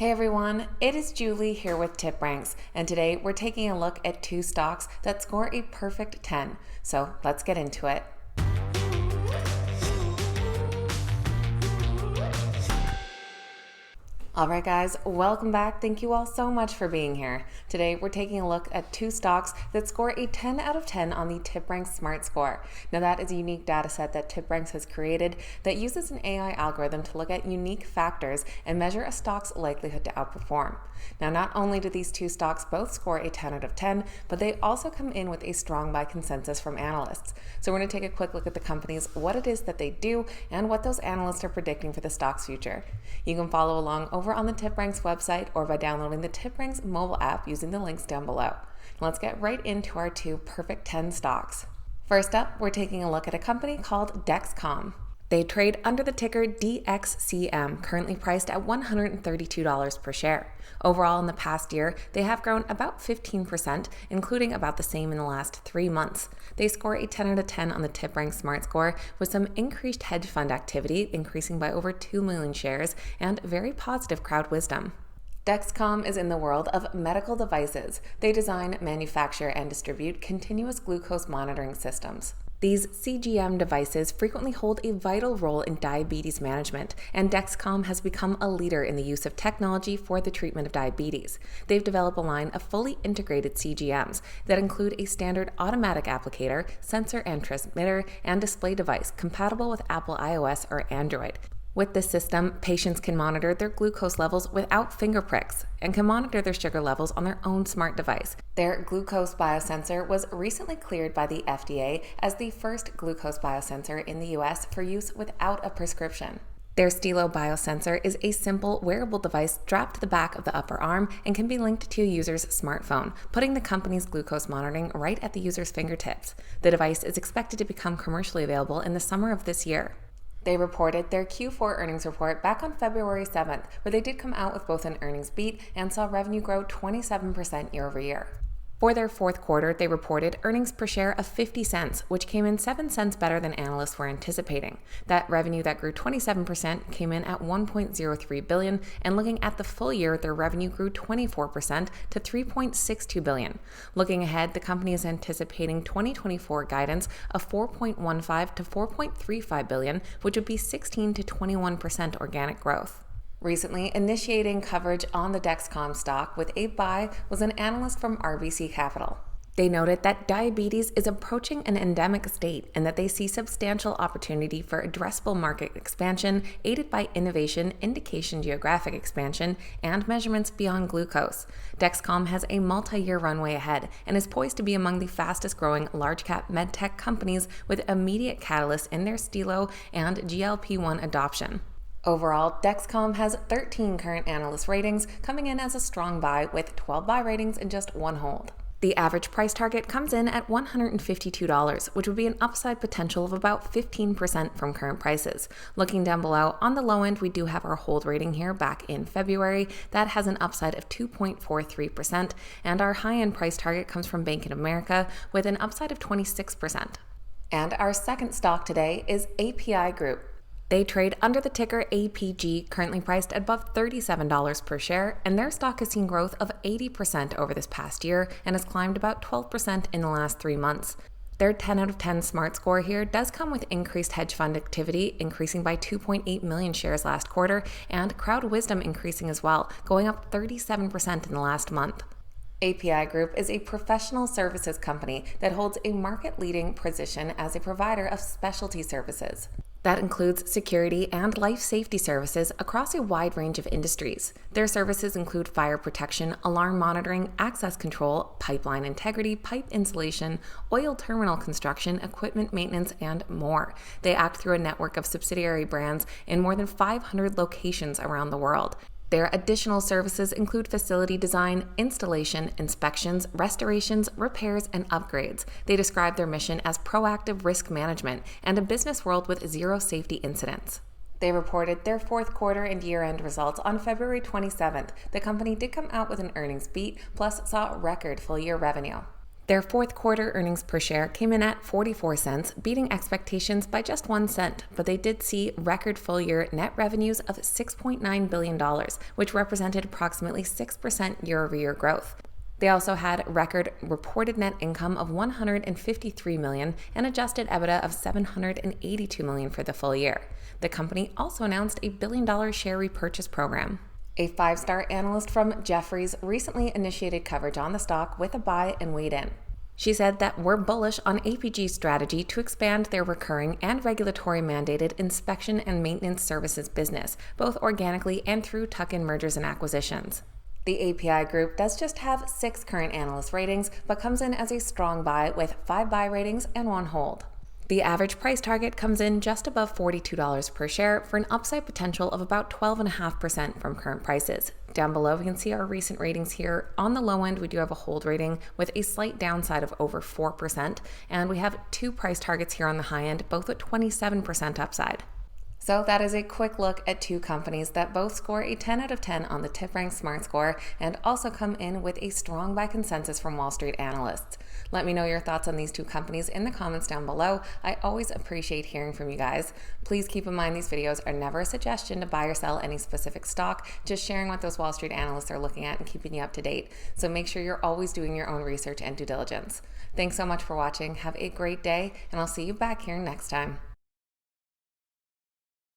Hey everyone, it is Julie here with TipRanks, and today we're taking a look at two stocks that score a perfect 10. So let's get into it. Alright guys, welcome back. Thank you all so much for being here. Today we're taking a look at two stocks that score a 10 out of 10 on the TipRanks Smart Score. Now that is a unique data set that TipRanks has created that uses an AI algorithm to look at unique factors and measure a stock's likelihood to outperform. Now not only do these two stocks both score a 10 out of 10, but they also come in with a strong buy consensus from analysts. So we're going to take a quick look at the companies, what it is that they do, and what those analysts are predicting for the stock's future. You can follow along over on the TipRanks website or by downloading the TipRanks mobile app using the links down below. Let's get right into our two perfect 10 stocks. First up, we're taking a look at a company called Dexcom. They trade under the ticker DXCM, currently priced at $132 per share. Overall, in the past year, they have grown about 15%, including about the same in the last 3 months. They score a 10 out of 10 on the TipRanks Smart Score, with some increased hedge fund activity, increasing by over 2 million shares, and very positive crowd wisdom. Dexcom is in the world of medical devices. They design, manufacture, and distribute continuous glucose monitoring systems. These CGM devices frequently hold a vital role in diabetes management, and Dexcom has become a leader in the use of technology for the treatment of diabetes. They've developed a line of fully integrated CGMs that include a standard automatic applicator, sensor and transmitter, and display device compatible with Apple iOS or Android. With this system, patients can monitor their glucose levels without finger pricks and can monitor their sugar levels on their own smart device. Their glucose biosensor was recently cleared by the FDA as the first glucose biosensor in the US for use without a prescription. Their Stilo biosensor is a simple wearable device strapped to the back of the upper arm and can be linked to a user's smartphone, putting the company's glucose monitoring right at the user's fingertips. The device is expected to become commercially available in the summer of this year. They reported their Q4 earnings report back on February 7th, where they did come out with both an earnings beat and saw revenue grow 27% year over year. For their fourth quarter, they reported earnings per share of 50 cents, which came in 7 cents better than analysts were anticipating. That revenue that grew 27% came in at $1.03 billion, and looking at the full year, their revenue grew 24% to $3.62 billion. Looking ahead, the company is anticipating 2024 guidance of $4.15 to $4.35 billion, which would be 16 to 21% organic growth. Recently, initiating coverage on the Dexcom stock with a buy was an analyst from RBC Capital. They noted that diabetes is approaching an endemic state and that they see substantial opportunity for addressable market expansion aided by innovation, indication geographic expansion, and measurements beyond glucose. Dexcom has a multi-year runway ahead and is poised to be among the fastest-growing large-cap medtech companies with immediate catalysts in their Stilo and GLP-1 adoption. Overall, Dexcom has 13 current analyst ratings, coming in as a strong buy with 12 buy ratings and just 1 hold. The average price target comes in at $152, which would be an upside potential of about 15% from current prices. Looking down below, on the low end, we do have our hold rating here back in February. That has an upside of 2.43%, and our high-end price target comes from Bank of America with an upside of 26%. And our second stock today is API Group. They trade under the ticker APG, currently priced at above $37 per share, and their stock has seen growth of 80% over this past year and has climbed about 12% in the last 3 months. Their 10 out of 10 Smart Score here does come with increased hedge fund activity, increasing by 2.8 million shares last quarter, and crowd wisdom increasing as well, going up 37% in the last month. API Group is a professional services company that holds a market-leading position as a provider of specialty services. That includes security and life safety services across a wide range of industries. Their services include fire protection, alarm monitoring, access control, pipeline integrity, pipe insulation, oil terminal construction, equipment maintenance, and more. They act through a network of subsidiary brands in more than 500 locations around the world. Their additional services include facility design, installation, inspections, restorations, repairs, and upgrades. They describe their mission as proactive risk management and a business world with zero safety incidents. They reported their fourth quarter and year-end results on February 27th. The company did come out with an earnings beat, plus saw record full-year revenue. Their fourth quarter earnings per share came in at 44 cents, beating expectations by just 1 cent, but they did see record full-year net revenues of $6.9 billion, which represented approximately 6% year-over-year growth. They also had record reported net income of $153 million and adjusted EBITDA of $782 million for the full year. The company also announced a $1 billion share repurchase program. A 5-star analyst from Jefferies recently initiated coverage on the stock with a buy and wait in. She said that we're bullish on APG's strategy to expand their recurring and regulatory mandated inspection and maintenance services business, both organically and through tuck-in mergers and acquisitions. The API group does just have 6 current analyst ratings, but comes in as a strong buy with 5 buy ratings and 1 hold. The average price target comes in just above $42 per share for an upside potential of about 12.5% from current prices. Down below, we can see our recent ratings here. On the low end, we do have a hold rating with a slight downside of over 4%, and we have 2 price targets here on the high end, both at 27% upside. So that is a quick look at 2 companies that both score a 10 out of 10 on the TipRanks Smart Score and also come in with a strong buy consensus from Wall Street analysts. Let me know your thoughts on these 2 companies in the comments down below. I always appreciate hearing from you guys. Please keep in mind these videos are never a suggestion to buy or sell any specific stock, just sharing what those Wall Street analysts are looking at and keeping you up to date. So make sure you're always doing your own research and due diligence. Thanks so much for watching. Have a great day, and I'll see you back here next time.